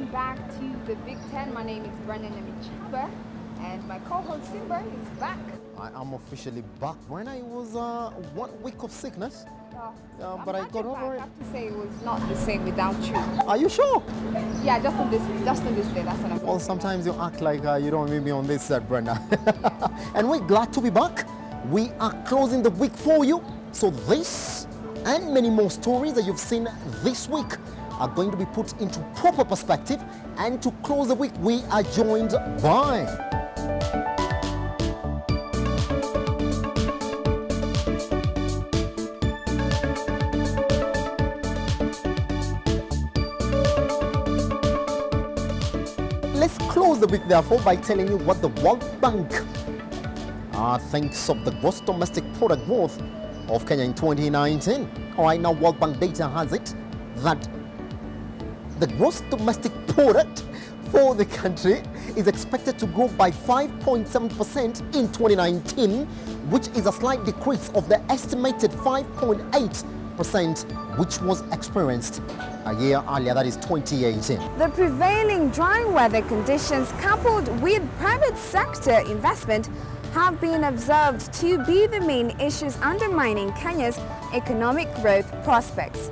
welcome back to the Big Ten. My name is Brandon Emichaba, and my co-host Simba is back. I am officially back. When I was 1 week of sickness, but I got over it. I have to say it was not the same without you. Are you sure? Yeah, just on this day. That's what I'm. Well, sometimes you act like you don't meet me on this set, Brenda. And we're glad to be back. We are closing the week for you. So this and many more stories that you've seen this week are going to be put into proper perspective. And to close the week, we are joined by let's close the week therefore by telling you what the World Bank thinks of the gross domestic product growth of Kenya in 2019. All right, now World Bank data has it that the gross domestic product for the country is expected to grow by 5.7% in 2019, which is a slight decrease of the estimated 5.8% which was experienced a year earlier, that is 2018. The prevailing dry weather conditions coupled with private sector investment have been observed to be the main issues undermining Kenya's economic growth prospects.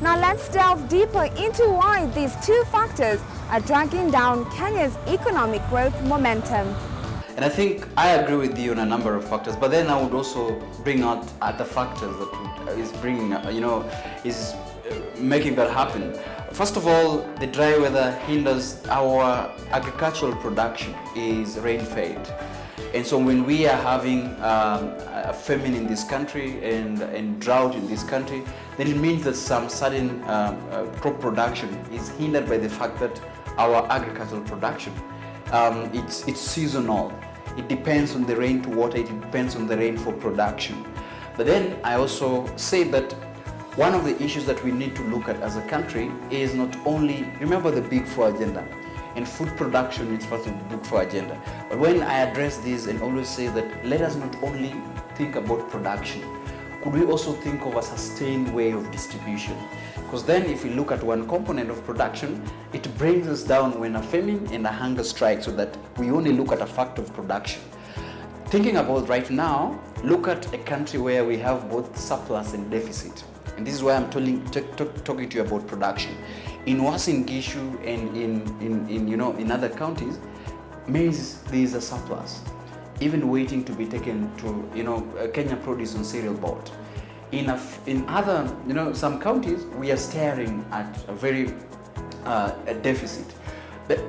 Now let's delve deeper into why these two factors are dragging down Kenya's economic growth momentum. And I think I agree with you on a number of factors, but then I would also bring out other factors that is bringing, is making that happen. First of all, the dry weather hinders our agricultural production, is rain fade. And so when we are having a famine in this country and drought in this country, then it means that some sudden crop production is hindered by the fact that our agricultural production, it's seasonal. It depends on the rain to water, it depends on the rain for production. But then I also say that one of the issues that we need to look at as a country is not only, remember the Big Four agenda, and food production is part of the Big Four agenda. But when I address this and always say that let us not only think about production, could we also think of a sustained way of distribution? Because then if we look at one component of production, it brings us down when a famine and a hunger strike, so that we only look at a fact of production. Thinking about right now, look at a country where we have both surplus and deficit. And this is why I'm talking to you about production. In Uasin Gishu and in other counties, maize, there is a surplus, even waiting to be taken to Kenya Produce on cereal board. In other some counties, we are staring at a very a deficit.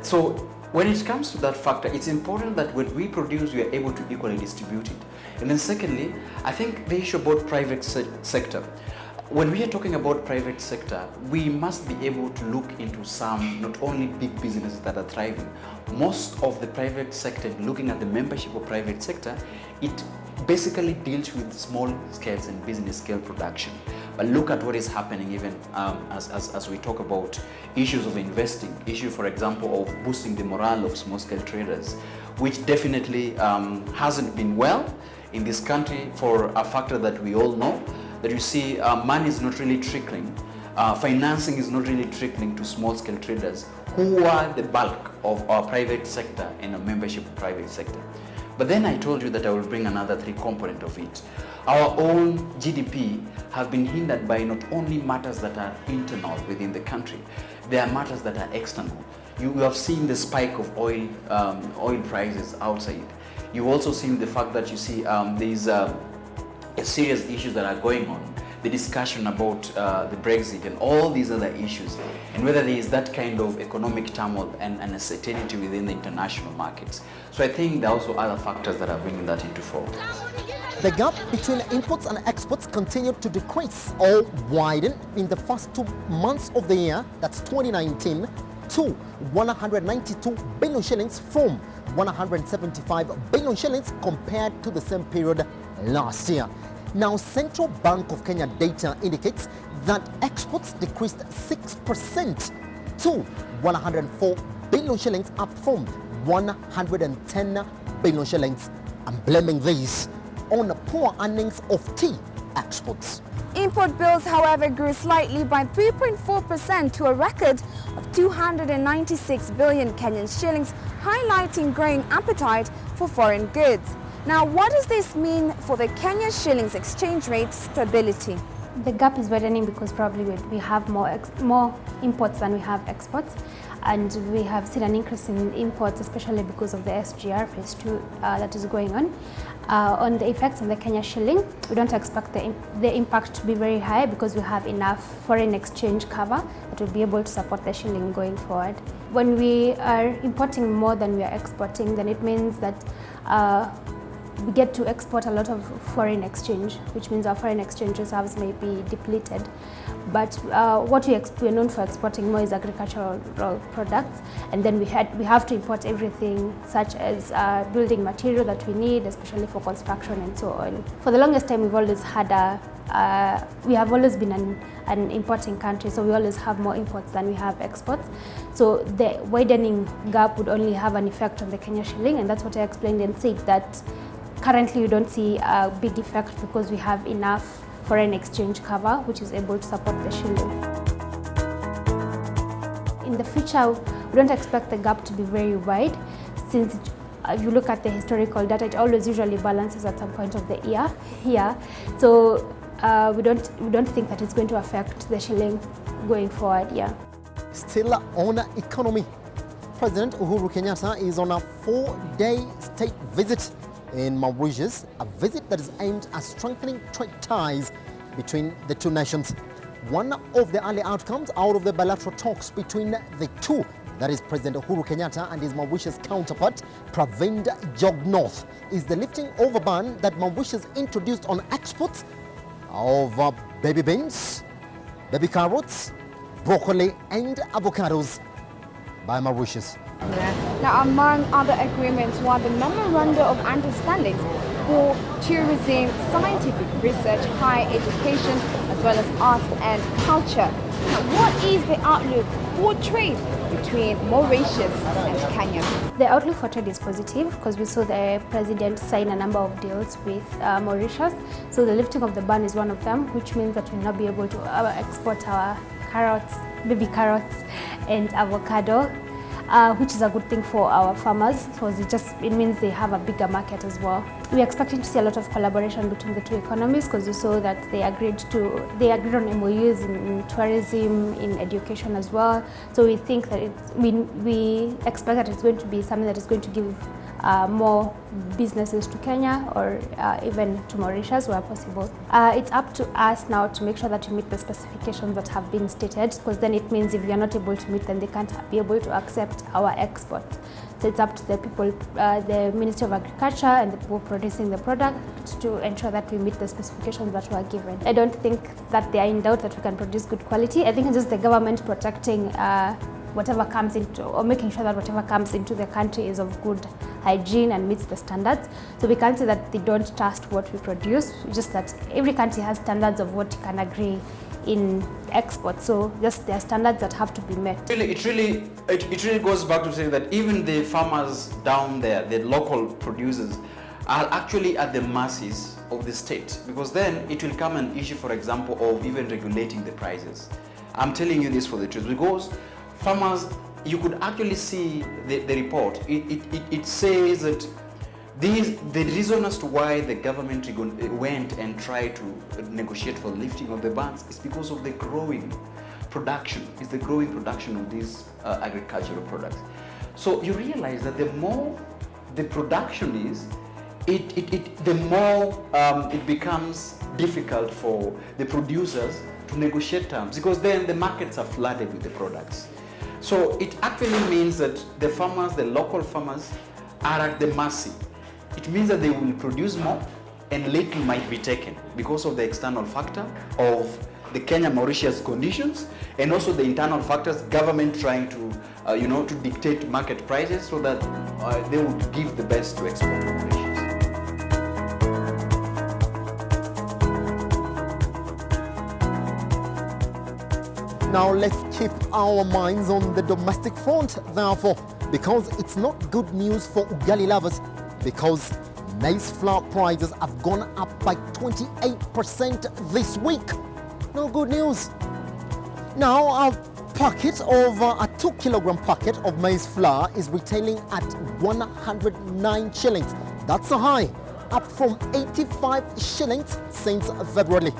So when it comes to that factor, it's important that when we produce, we are able to equally distribute it. And then secondly, I think the issue about private sector. When we are talking about private sector, we must be able to look into some, not only big businesses that are thriving. Most of the private sector, looking at the membership of private sector, it basically deals with small scales and business scale production. But look at what is happening even as we talk about issues of investing, issue, for example, of boosting the morale of small scale traders, which definitely hasn't been well in this country for a factor that we all know. That you see money is not really trickling, financing is not really trickling to small-scale traders who are the bulk of our private sector and a membership of private sector. But then I told you that I will bring another three component of it. Our own GDP have been hindered by not only matters that are internal within the country, there are matters that are external. You have seen the spike of oil prices outside. You've also seen the fact that you see these serious issues that are going on, the discussion about the Brexit and all these other issues, and whether there is that kind of economic turmoil and uncertainty within the international markets. So I think there are also other factors that are bringing that into focus. the gap between imports and exports continued to decrease or widen in the first 2 months of the year, that's 2019, to 192 billion shillings from 175 billion shillings compared to the same period last year. Now, Central Bank of Kenya data indicates that exports decreased 6% to 104 billion shillings, up from 110 billion shillings. I'm blaming this on poor earnings of tea exports. Import bills, however, grew slightly by 3.4% to a record of 296 billion Kenyan shillings, highlighting growing appetite for foreign goods. Now, what does this mean for the Kenya shilling's exchange rate stability? The gap is widening because probably we have more imports than we have exports, and we have seen an increase in imports, especially because of the SGR phase 2 that is going on. On the effects on the Kenya shilling, we don't expect the impact to be very high because we have enough foreign exchange cover that will be able to support the shilling going forward. When we are importing more than we are exporting, then it means that we get to export a lot of foreign exchange, which means our foreign exchange reserves may be depleted. But what we're known for exporting more is agricultural products, and then we have to import everything such as building material that we need, especially for construction and so on. For the longest time, we've always had we have always been an importing country, so we always have more imports than we have exports. So the widening gap would only have an effect on the Kenya shilling, and that's what I explained and said that currently we don't see a big effect because we have enough foreign exchange cover which is able to support the shilling. In the future, we don't expect the gap to be very wide, since if you look at the historical data, it always usually balances at some point of the year here. So we don't think that it's going to affect the shilling going forward. Yeah. Still on economy, President Uhuru Kenyatta is on a 4-day state visit in Mauritius, a visit that is aimed at strengthening trade ties between the two nations. One of the early outcomes out of the bilateral talks between the two, that is President Uhuru Kenyatta and his Mauritius counterpart, Pravind Jugnauth, is the lifting of a ban that Mauritius introduced on exports of baby beans, baby carrots, broccoli and avocados by Mauritius. Now, among other agreements were the Memorandum of Understanding for tourism, scientific research, higher education, as well as arts and culture. Now, what is the outlook for trade between Mauritius and Kenya? The outlook for trade is positive because we saw the president sign a number of deals with Mauritius. So the lifting of the ban is one of them, which means that we'll now be able to export our carrots, baby carrots and avocado, which is a good thing for our farmers because it means they have a bigger market as well. We're expecting to see a lot of collaboration between the two economies because we saw that they agreed on MOUs in tourism, in education as well. So we think that we expect that it's going to be something that is going to give more businesses to Kenya or even to Mauritius where possible. It's up to us now to make sure that we meet the specifications that have been stated, because then it means if we are not able to meet them, they can't be able to accept our export. So it's up to the people, the Ministry of Agriculture and the people producing the product to ensure that we meet the specifications that were given. I don't think that they are in doubt that we can produce good quality. I think it's just the government protecting whatever comes into, or making sure that whatever comes into the country is of good hygiene and meets the standards. So we can't say that they don't trust what we produce, just that every country has standards of what you can agree in export. So just there are standards that have to be met. It really goes back to saying that even the farmers down there, the local producers, are actually at the mercies of the state, because then it will come an issue, for example, of even regulating the prices. I'm telling you this for the truth, because farmers, you could actually see the report. It says that the reason as to why the government went and tried to negotiate for lifting of the bans is because of the growing production. It's the growing production of these agricultural products. So you realize that the more the production is, the more it becomes difficult for the producers to negotiate terms, because then the markets are flooded with the products. So it actually means that the farmers, the local farmers, are at the mercy. It means that they will produce more and little might be taken because of the external factor of the Kenya-Mauritius conditions, and also the internal factors, government trying to, to dictate market prices so that they would give the best to export to Mauritius. Now let's keep our minds on the domestic front, therefore, because it's not good news for ugali lovers, because Maize flour prices have gone up by 28% this week. No good news. Now, a 2 kilogram packet of maize flour is retailing at 109 shillings. That's a high, up from 85 shillings since February.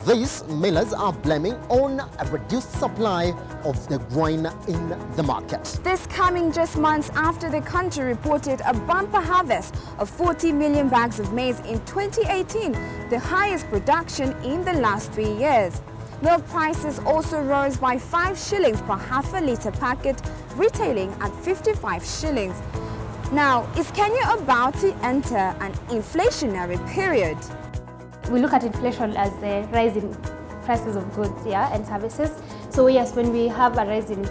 These millers are blaming on a reduced supply of the grain in the market. This coming just months after the country reported a bumper harvest of 40 million bags of maize in 2018, the highest production in the last 3 years. Milk prices also rose by 5 shillings per half a litre packet, retailing at 55 shillings. Now, is Kenya about to enter an inflationary period? We look at inflation as the rise in prices of goods and services. So yes, when we have a rise in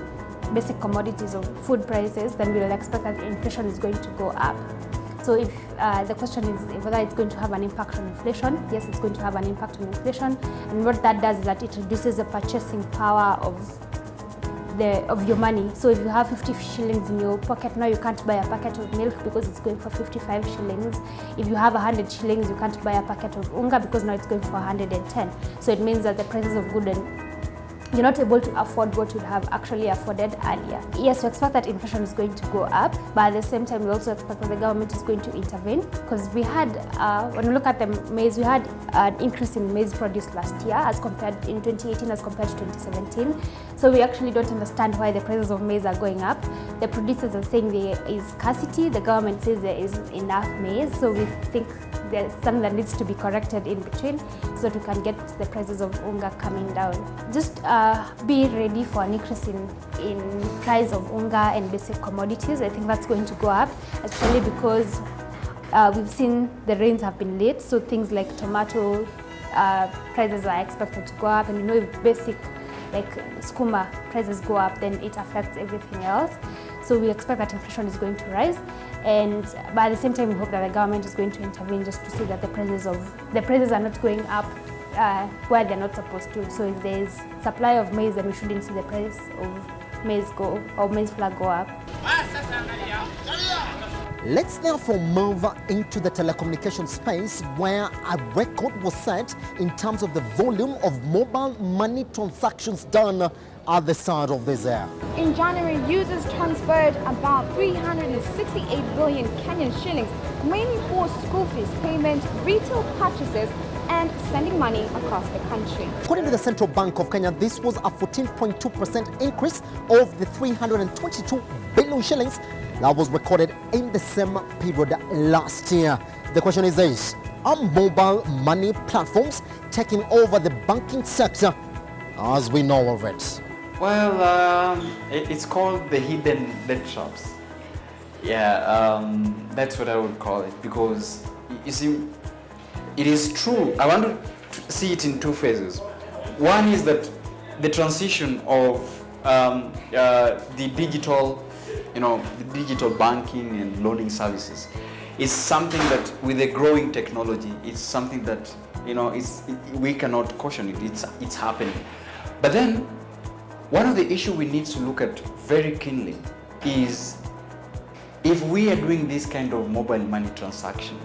basic commodities or food prices, then we'll expect that inflation is going to go up. So if the question is whether it's going to have an impact on inflation, yes, it's going to have an impact on inflation. And what that does is that it reduces the purchasing power of your money. So if you have 50 shillings in your pocket, now you can't buy a packet of milk because it's going for 55 shillings. If you have 100 shillings, you can't buy a packet of unga because now it's going for 110. So it means that the prices of goods and you're not able to afford what you'd have actually afforded earlier. Yes, we expect that inflation is going to go up, but at the same time, we also expect that the government is going to intervene because we had, when we look at the maize, we had an increase in maize produce last year in 2018 as compared to 2017. So we actually don't understand why the prices of maize are going up. The producers are saying there is scarcity, the government says there is enough maize, so we think there's something that needs to be corrected in between so that we can get the prices of unga coming down. Just be ready for an increase in price of unga and basic commodities. I think that's going to go up, especially because we've seen the rains have been late, so things like tomato prices are expected to go up, and if basic like skuma prices go up, then it affects everything else. So we expect that inflation is going to rise, but at the same time we hope that the government is going to intervene just to see that the prices are not going up where they're not supposed to. So if there is supply of maize, then we shouldn't see the price of maize flour go up. Let's therefore move into the telecommunication space, where a record was set in terms of the volume of mobile money transactions done at the start of this year. In January, users transferred about 368 billion Kenyan shillings, mainly for school fees payment, retail purchases, and sending money across the country. According to the Central Bank of Kenya, this was a 14.2% increase of the 322 billion shillings that was recorded in the same period last year. The question is this: are mobile money platforms taking over the banking sector as we know of it? Well, it's called the hidden debt traps. Yeah, that's what I would call it, because you see, it is true. I want to see it in two phases. One is that the transition of the digital banking and loaning services is something that, with the growing technology, it's something that we cannot caution it. It's happening. But then, one of the issues we need to look at very keenly is if we are doing this kind of mobile money transaction,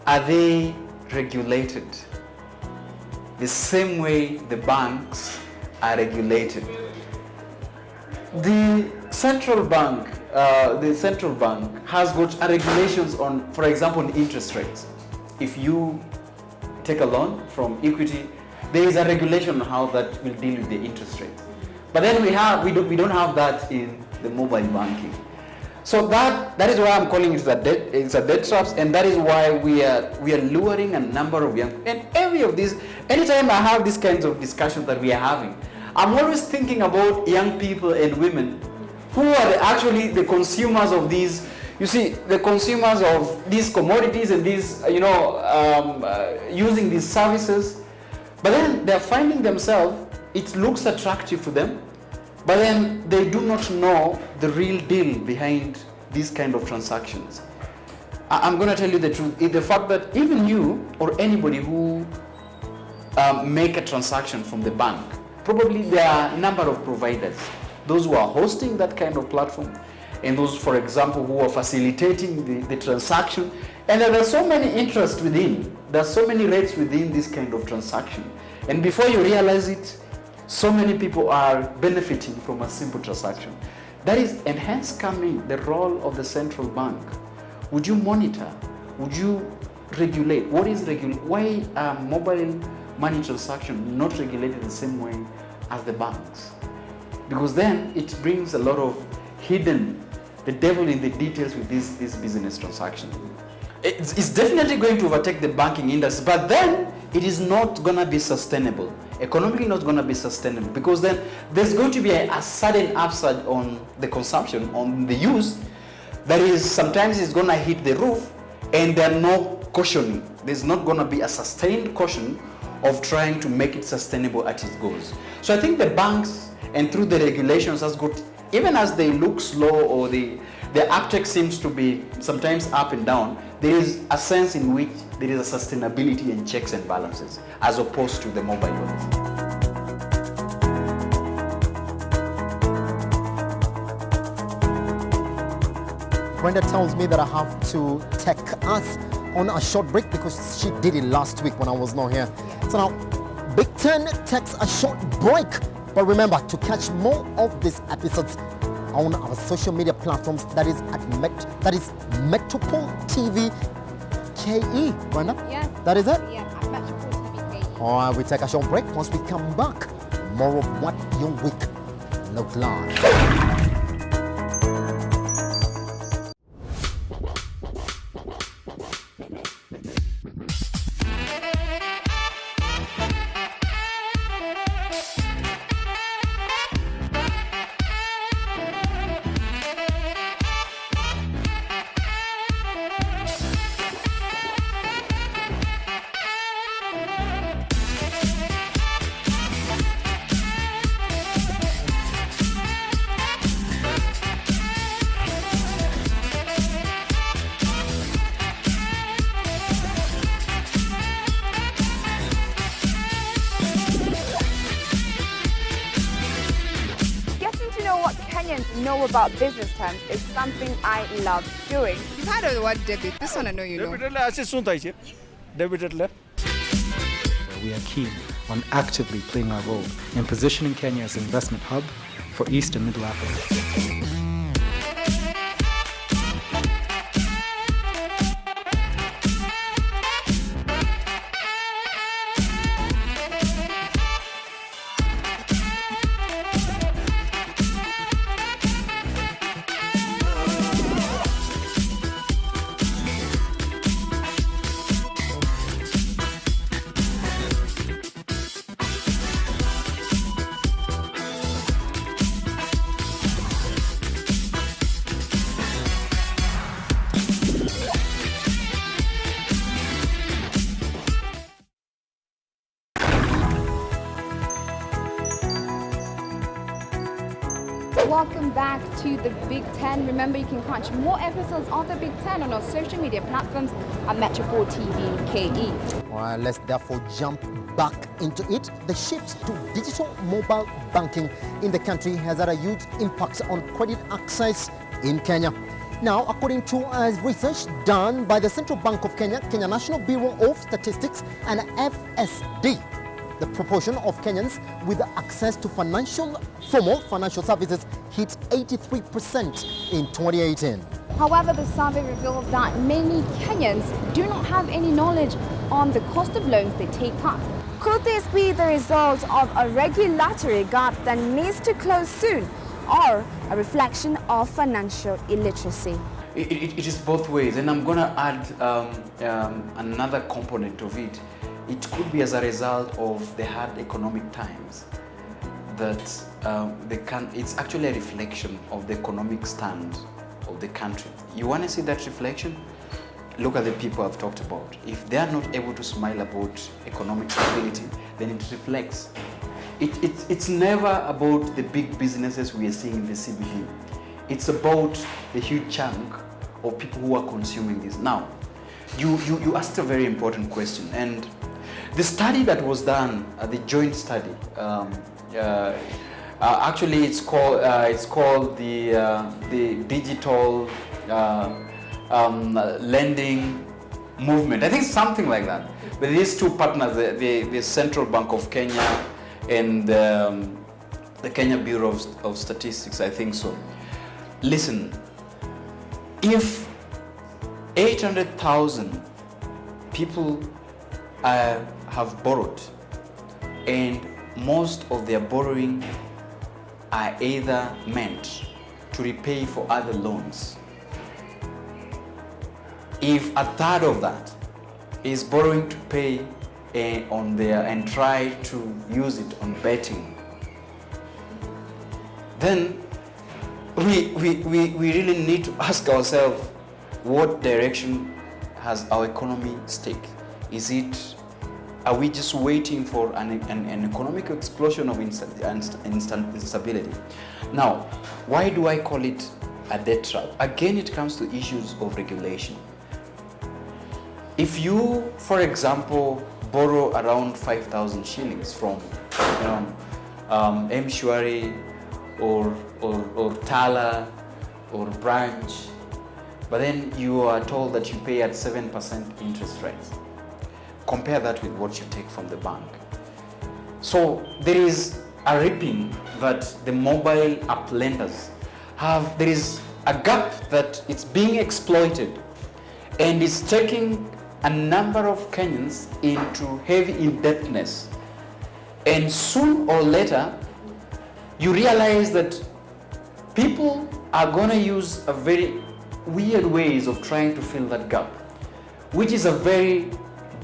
are they regulated the same way the banks are regulated? The central bank has got regulations on, for example, interest rates. If you take a loan from Equity, there is a regulation on how that will deal with the interest rate. But then we don't have that in the mobile banking. So that is why I'm calling it it's a debt traps, and that is why we are luring a number of young, and anytime I have these kinds of discussions that we are having, I'm always thinking about young people and women who are actually the consumers of these. You see, the consumers of these commodities and these, using these services. But then they're finding themselves, it looks attractive to them, but then they do not know the real deal behind these kind of transactions. I'm going to tell you the truth. The fact that even you or anybody who make a transaction from the bank, probably there are a number of providers, those who are hosting that kind of platform, and those, for example, who are facilitating the transaction. And there are so many interests within. There are so many rates within this kind of transaction. And before you realize it, so many people are benefiting from a simple transaction. That is, and hence coming the role of the central bank. Would you monitor? Would you regulate? What is regulate? Why are mobile money transaction not regulated the same way as the banks? Because then it brings a lot of hidden, the devil in the details with this business transaction. It's definitely going to overtake the banking industry, but then it is not going to be sustainable. Economically not going to be sustainable, because then there's going to be a sudden upsurge on the consumption, on the use, that is, sometimes it's going to hit the roof, and there are no cautioning. There's not going to be a sustained caution of trying to make it sustainable as it goes. So I think the banks, and through the regulations, has got, even as they look slow or the uptake seems to be sometimes up and down, there is a sense in which there is a sustainability and checks and balances, as opposed to the mobile ones. Brenda tells me that I have to take us on a short break because she did it last week when I was not here. So now, Big Ten takes a short break. But remember to catch more of these episodes on our social media platforms. That is Metropol TV KE. Brenda? Yes. That is it? Yeah, at Metropol TV KE. All right, we take a short break. Once we come back, more of what your week looked like. Know about business terms is something I love doing. You've heard of the word debit. This one I know you know. We are keen on actively playing our role in positioning Kenya as an investment hub for East and Middle Africa. Welcome back to the Big Ten. Remember, you can catch more episodes of the Big Ten on our social media platforms at Metropol TV KE. All right, let's therefore jump back into it. The shift to digital mobile banking in the country has had a huge impact on credit access in Kenya. Now, according to research done by the Central Bank of Kenya, Kenya National Bureau of Statistics and FSD, the proportion of Kenyans with access to formal financial services hit 83% in 2018. However, the survey revealed that many Kenyans do not have any knowledge on the cost of loans they take up. Could this be the result of a regulatory gap that needs to close soon, or a reflection of financial illiteracy? It is both ways, and I'm going to add another component of it. It could be as a result of the hard economic times that it's actually a reflection of the economic stand of the country. You want to see that reflection? Look at the people I've talked about. If they are not able to smile about economic stability, then it reflects. It's never about the big businesses we are seeing in the CBD. It's about the huge chunk of people who are consuming this. Now, you asked a very important question, and the study that was done, the joint study, Actually, it's called the digital lending movement. I think something like that. But these two partners, the Central Bank of Kenya and the Kenya Bureau of Statistics, I think so. Listen, if 800,000 people have borrowed, and most of their borrowing are either meant to repay for other loans, if a third of that is borrowing to pay on their and try to use it on betting, then we really need to ask ourselves, what direction has our economy take? Are we just waiting for an economic explosion of instability? Now, why do I call it a debt trap? Again, it comes to issues of regulation. If you, for example, borrow around 5,000 shillings from M-Shwari or Tala or Branch, but then you are told that you pay at 7% interest rates. Compare that with what you take from the bank. So there is a ripping that the mobile app lenders have. There is a gap that it's being exploited, and it's taking a number of Kenyans into heavy indebtedness. And soon or later, you realize that people are going to use a very weird ways of trying to fill that gap, which is a very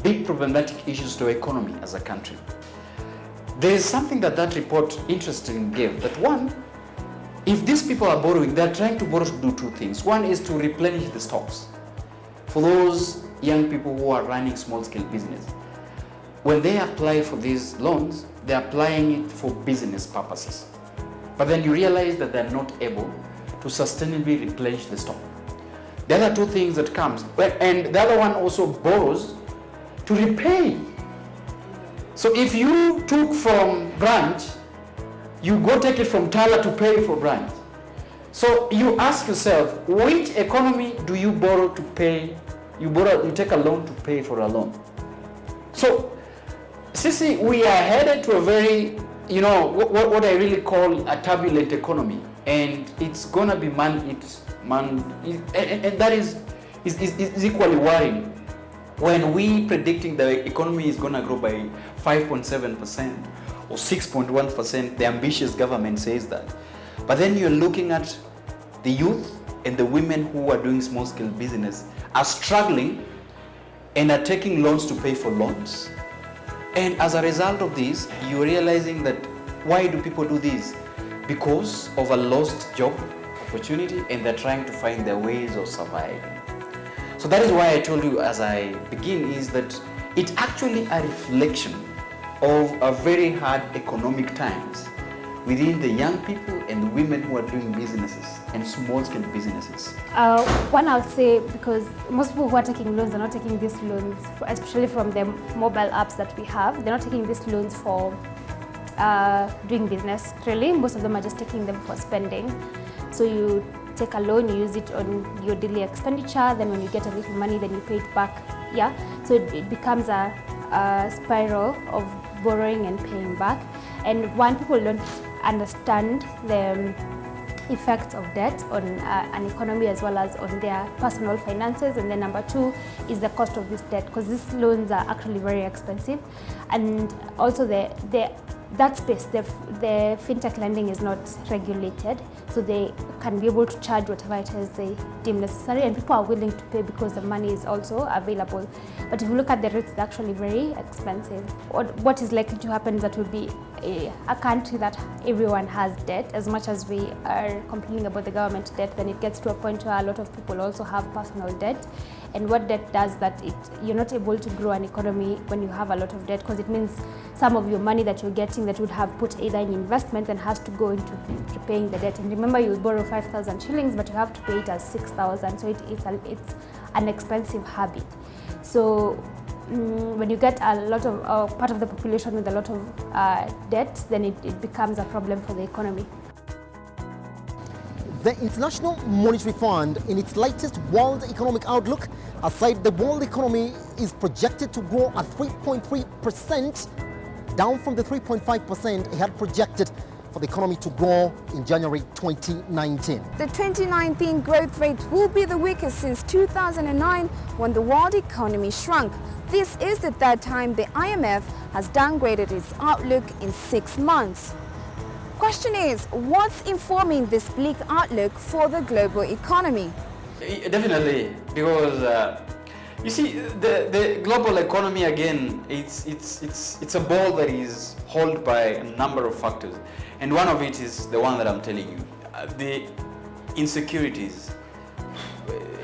big problematic issues to our economy as a country. There is something that report interestingly gave, that one, if these people are borrowing, they're trying to borrow to do two things. One is to replenish the stocks. For those young people who are running small-scale business, when they apply for these loans, they're applying it for business purposes. But then you realize that they're not able to sustainably replenish the stock. The other two things that comes, and the other one also borrows to repay. So if you took from Branch, you go take it from Tala to pay for Branch. So you ask yourself, which economy do you borrow to pay? You take a loan to pay for a loan. So, Sisi, we are headed to a very, what I really call a turbulent economy, and it's gonna be and that is equally worrying. When we predicting the economy is gonna grow by 5.7% or 6.1%, the ambitious government says that. But then you're looking at the youth and the women who are doing small-scale business are struggling and are taking loans to pay for loans. And as a result of this, you're realizing that why do people do this? Because of a lost job opportunity, and they're trying to find their ways of surviving. So that is why I told you as I begin is that it's actually a reflection of a very hard economic times within the young people and the women who are doing businesses and small-scale businesses. One, I would say, because most people who are taking loans are not taking these loans, especially from the mobile apps that we have, they're not taking these loans for doing business, really. Most of them are just taking them for spending. So you take a loan, you use it on your daily expenditure, then when you get a little money, then you pay it back. Yeah, so it becomes a spiral of borrowing and paying back. And one, people don't understand the effects of debt on an economy as well as on their personal finances. And then number two is the cost of this debt, because these loans are actually very expensive. And also that space, the fintech lending is not regulated, so they can be able to charge whatever it is they deem necessary, and people are willing to pay because the money is also available. But if you look at the rates, they're actually very expensive. What is likely to happen is that we'll be a country that everyone has debt. As much as we are complaining about the government debt, then it gets to a point where a lot of people also have personal debt. And what debt does that you're not able to grow an economy when you have a lot of debt, because it means some of your money that you're getting that you would have put either in investment and has to go into repaying the debt. And remember, you borrow 5,000 shillings, but you have to pay it as 6,000. So it's an expensive habit. So when you get a lot of part of the population with a lot of debt, then it becomes a problem for the economy. The International Monetary Fund, in its latest World Economic Outlook, has said the world economy is projected to grow at 3.3%, down from the 3.5% it had projected for the economy to grow in January 2019. The 2019 growth rate will be the weakest since 2009, when the world economy shrunk. This is the third time the IMF has downgraded its outlook in 6 months. Question is, what's informing this bleak outlook for the global economy? Definitely, because you see, the global economy, again, it's a ball that is held by a number of factors, and one of it is the one that I'm telling you, the insecurities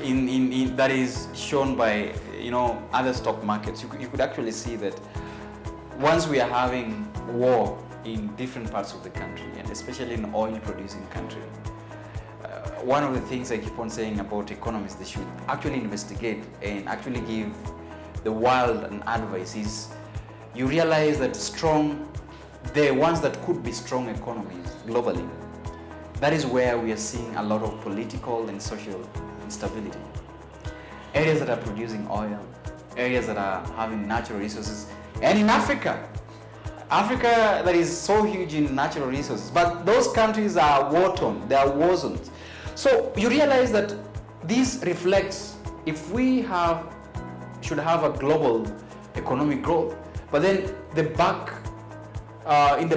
that is shown by other stock markets. You could actually see that once we are having war in different parts of the country, and especially in oil-producing country, one of the things I keep on saying about economists, they should actually investigate and actually give the world an advice is, you realize that the ones that could be strong economies globally, that is where we are seeing a lot of political and social instability. Areas that are producing oil, areas that are having natural resources, and in Africa that is so huge in natural resources, but those countries are war-torn, they are war zones. So you realize that this reflects, if we should have a global economic growth, but then in the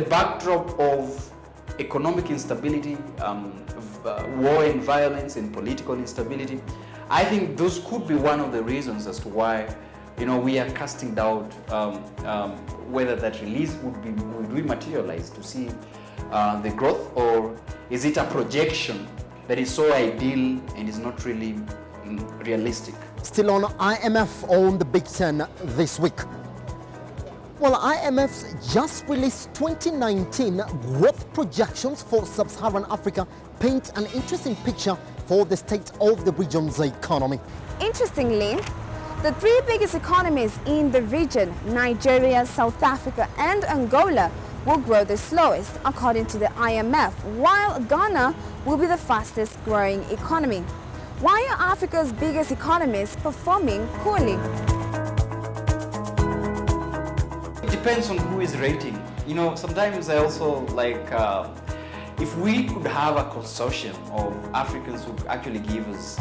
backdrop of economic instability, war and violence and political instability, I think those could be one of the reasons as to why we are casting doubt whether that release would we materialize to see the growth, or is it a projection that is so ideal and is not really realistic. Still on IMF on the Big Ten this week. Well, IMF's just released 2019 growth projections for sub-Saharan Africa paint an interesting picture for the state of the region's economy. Interestingly, the three biggest economies in the region, Nigeria, South Africa and Angola, will grow the slowest according to the IMF, while Ghana will be the fastest growing economy. Why are Africa's biggest economies performing poorly? It depends on who is rating. Sometimes I also if we could have a consortium of Africans who actually give us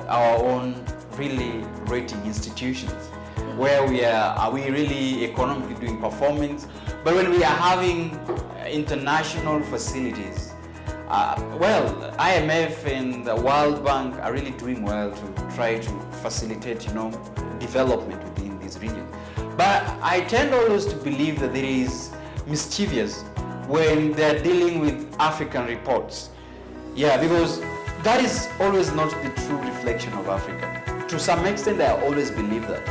our own really rating institutions, where are we really economically doing performance, but when we are having international facilities, IMF and the World Bank are really doing well to try to facilitate, development within this region. But I tend always to believe that there is mischievous when they're dealing with African reports. Yeah, because that is always not the true reflection of Africa. To some extent, I always believe that.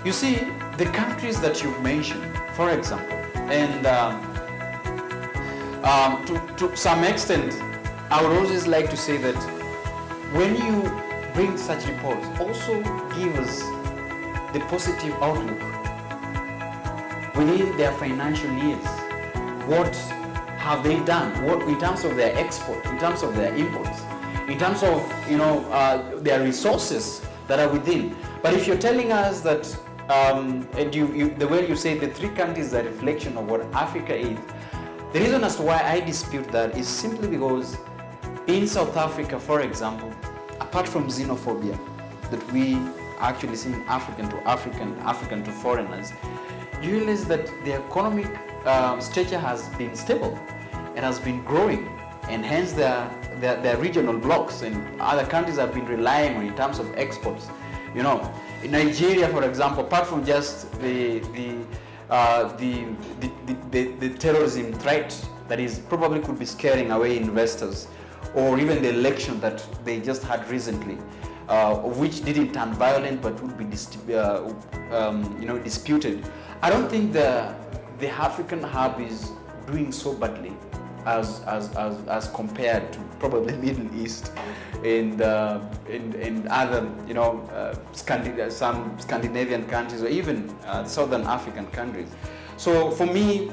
You see, the countries that you've mentioned, for example, and to some extent, I would always like to say that when you bring such reports, also give us the positive outlook within their financial years. What have they done? What in terms of their export, in terms of their imports, in terms of their resources that are within. But if you're telling us that, and the way you say the three countries are a reflection of what Africa is, the reason as to why I dispute that is simply because in South Africa, for example, apart from xenophobia that we are actually seeing African to African, African to foreigners, you realize that the economic stature has been stable and has been growing, and hence their regional blocks and other countries have been relying on in terms of exports. In Nigeria, for example, apart from just the terrorism threat that is probably could be scaring away investors, or even the election that they just had recently, which didn't turn violent but would be disputed. I don't think the African hub is doing so badly as compared to probably Middle East and other, you know, some Scandinavian countries or even Southern African countries. So for me,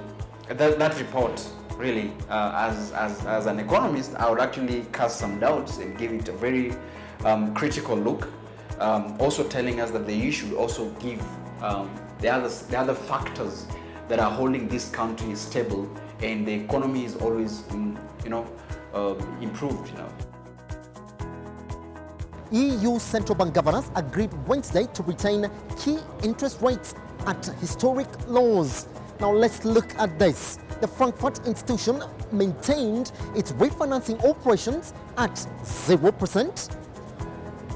that report really, as an economist, I would actually cast some doubts and give it a very critical look. Also telling us that the EU should also give the other factors that are holding this country stable, and the economy is always, you know, improved. You know. EU central bank governors agreed Wednesday to retain key interest rates at historic lows. Now let's look at this. The Frankfurt institution maintained its refinancing operations at 0%,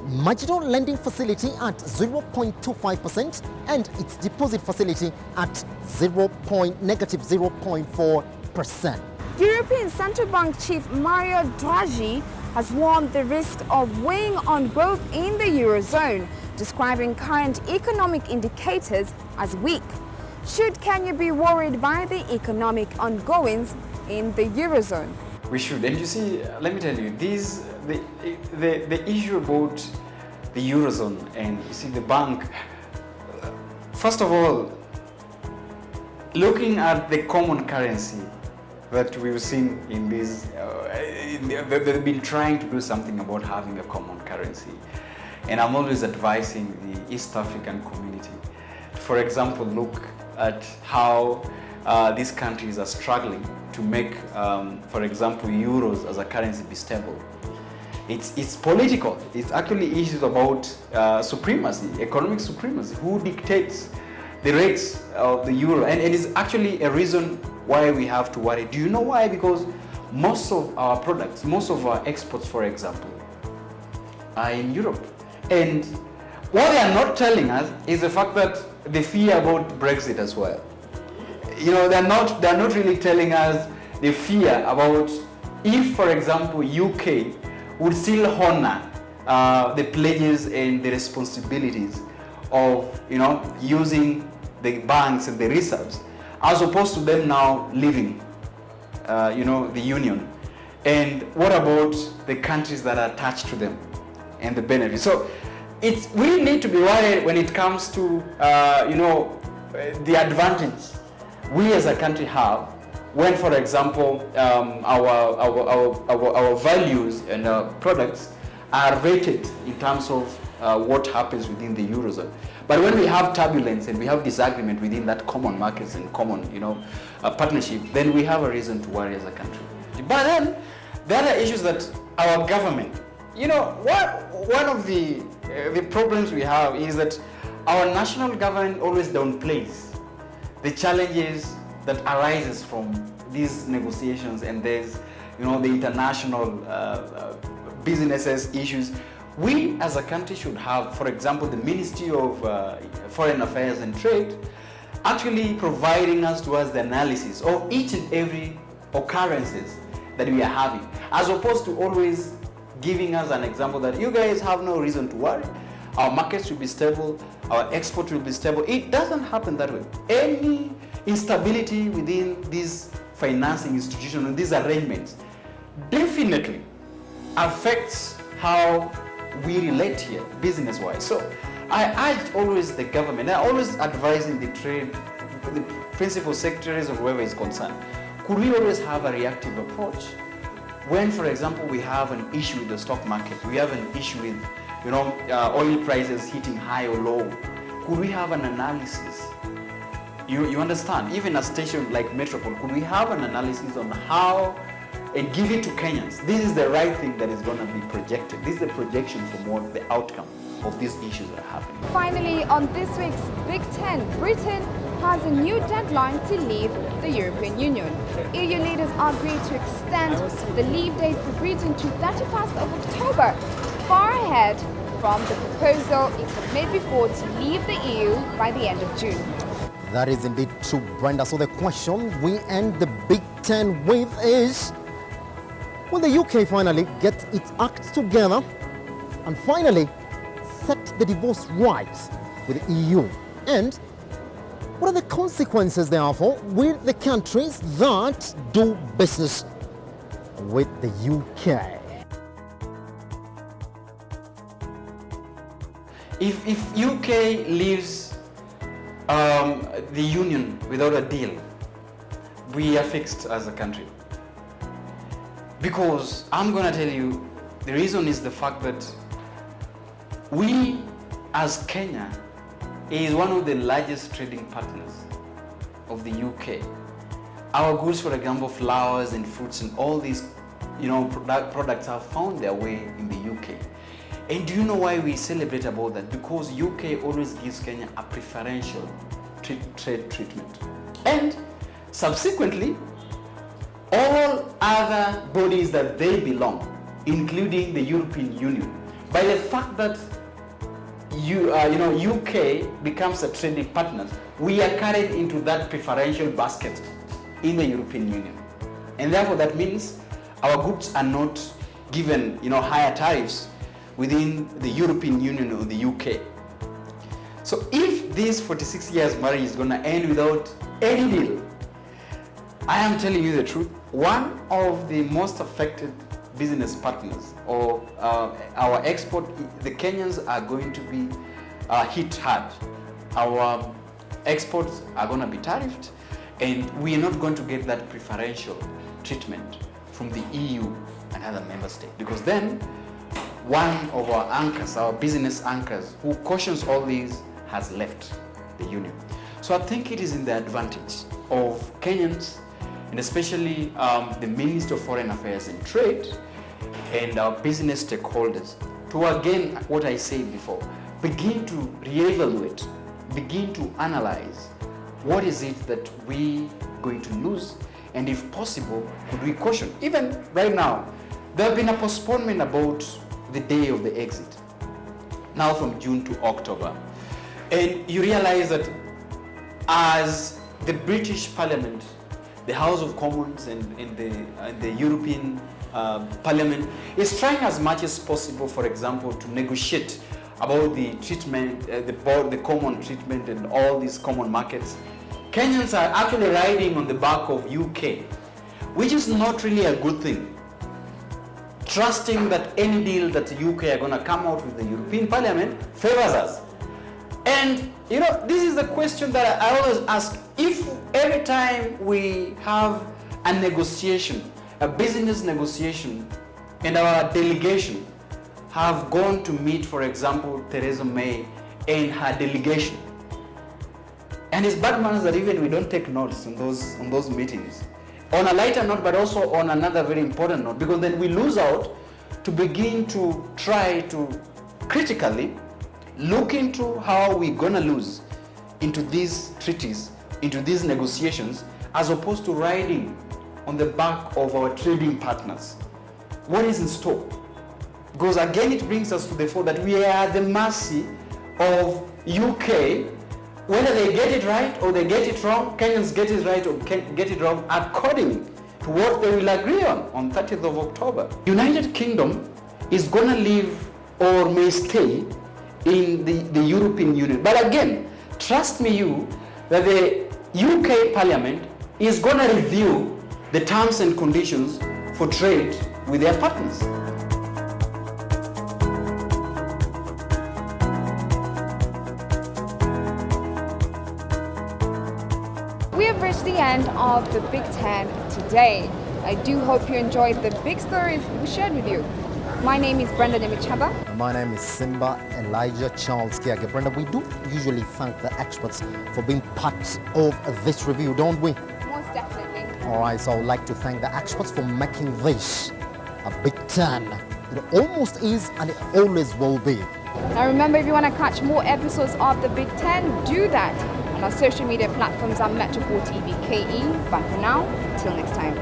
marginal lending facility at 0.25%, and its deposit facility at -0.4%. European Central Bank Chief Mario Draghi has warned the risk of weighing on growth in the Eurozone, describing current economic indicators as weak. Should Kenya be worried by the economic ongoings in the Eurozone? We should. And you see, let me tell you, the issue about the Eurozone and you see the bank, first of all, looking at the common currency that we've seen in this, they've been trying to do something about having a common currency. And I'm always advising the East African community to, for example, look at how these countries are struggling to make, for example, euros as a currency be stable. It's political. It's actually issues about supremacy, economic supremacy. Who dictates the rates of the euro? And it's actually a reason why we have to worry. Do you know why? Because most of our products, most of our exports, for example, are in Europe. And what they are not telling us is the fact that the fear about Brexit as well. You know, they're not really telling us the fear about if, for example, UK would still honor the pledges and the responsibilities of, you know, using the banks and the reserves, as opposed to them now leaving, you know, the union. And what about the countries that are attached to them and the benefits? So we need to be worried when it comes to, you know, the advantage we as a country have when, for example, our values and our products are rated in terms of what happens within the Eurozone. But when we have turbulence and we have disagreement within that common markets and common, you know, partnership, then we have a reason to worry as a country. But then there are issues that our government, you know, one of the problems we have is that our national government always downplays the challenges that arises from these negotiations, and there's, you know, the international businesses issues. We as a country should have, for example, the Ministry of Foreign Affairs and Trade actually providing us towards the analysis of each and every occurrences that we are having, as opposed to always giving us an example that you guys have no reason to worry. Our markets will be stable, our export will be stable. It doesn't happen that way. Any instability within these financing institutions and these arrangements definitely affects how we relate here, business-wise. So I urge always the government, I always advising the trade, the principal secretaries or whoever is concerned, could we always have a reactive approach? When, for example, we have an issue with the stock market, we have an issue with, you know, oil prices hitting high or low, could we have an analysis? You understand, even a station like Metropol, could we have an analysis on how, and give it to Kenyans? This is the right thing that is going to be projected. This is the projection for what the outcome of these issues that are happening. Finally, on this week's Big Ten, Britain has a new deadline to leave the European Union. EU leaders agreed to extend the leave date for Britain to 31st of October, far ahead from the proposal it had made before to leave the EU by the end of June. That is indeed true, Brenda. So the question we end the Big Ten with is, will the UK finally get its act together and finally set the divorce rights with the EU? And what are the consequences, therefore, with the countries that do business with the UK. If UK leaves the union without a deal, we are fixed as a country. Because I'm going to tell you, the reason is the fact that we as Kenya is one of the largest trading partners of the UK. Our goods, for example, flowers and fruits and all these products have found their way in the UK. And do you know why we celebrate about that? Because UK always gives Kenya a preferential trade treatment. And subsequently, all other bodies that they belong, including the European Union, by the fact that UK becomes a trading partner, we are carried into that preferential basket in the European Union. And therefore that means our goods are not given higher tariffs within the European Union or the UK. So if this 46 years marriage is going to end without any deal, I am telling you the truth, one of the most affected business partners or our export, the Kenyans are going to be hit hard. Our exports are going to be tariffed, and we are not going to get that preferential treatment from the EU and other member states, because then one of our anchors, our business anchors, who cautions all these, has left the union. So I think it is in the advantage of Kenyans, and especially the Minister of Foreign Affairs and Trade and our business stakeholders, to again, what I said before, begin to reevaluate, begin to analyze what is it that we going to lose, and if possible, could we caution? Even right now, there have been a postponement about the day of the exit, now from June to October. And you realize that as the British Parliament, the House of Commons and the European Parliament is trying as much as possible, for example, to negotiate about the treatment, the common treatment and all these common markets, Kenyans are actually riding on the back of UK, which is not really a good thing. Trusting that any deal that the UK are going to come out with the European Parliament favors us. And this is the question that I always ask. If every time we have a negotiation, a business negotiation, and our delegation have gone to meet, for example, Theresa May and her delegation, and it's bad manners that even we don't take notes on those meetings, on a lighter note, but also on another very important note, because then we lose out to begin to try to critically look into how we're gonna lose into these treaties, into these negotiations, as opposed to riding on the back of our trading partners. What is in store? Because again, it brings us to the fore that we are at the mercy of UK. Whether they get it right or they get it wrong, Kenyans get it right or get it wrong according to what they will agree on 30th of October. United Kingdom is going to leave or may stay in the European Union. But again, trust me that the UK Parliament is going to review the terms and conditions for trade with their partners. We have reached the end of the Big Ten today. I do hope you enjoyed the big stories we shared with you. My name is Brenda Demichaba. My name is Simba Elijah Charles Kiaga. Brenda, we do usually thank the experts for being part of this review, don't we? Most definitely. All right, so I would like to thank the experts for making this a Big Ten. It almost is and it always will be. Now remember, if you want to catch more episodes of the Big Ten, do that on our social media platforms at Metropol TV KE. But for now, till next time.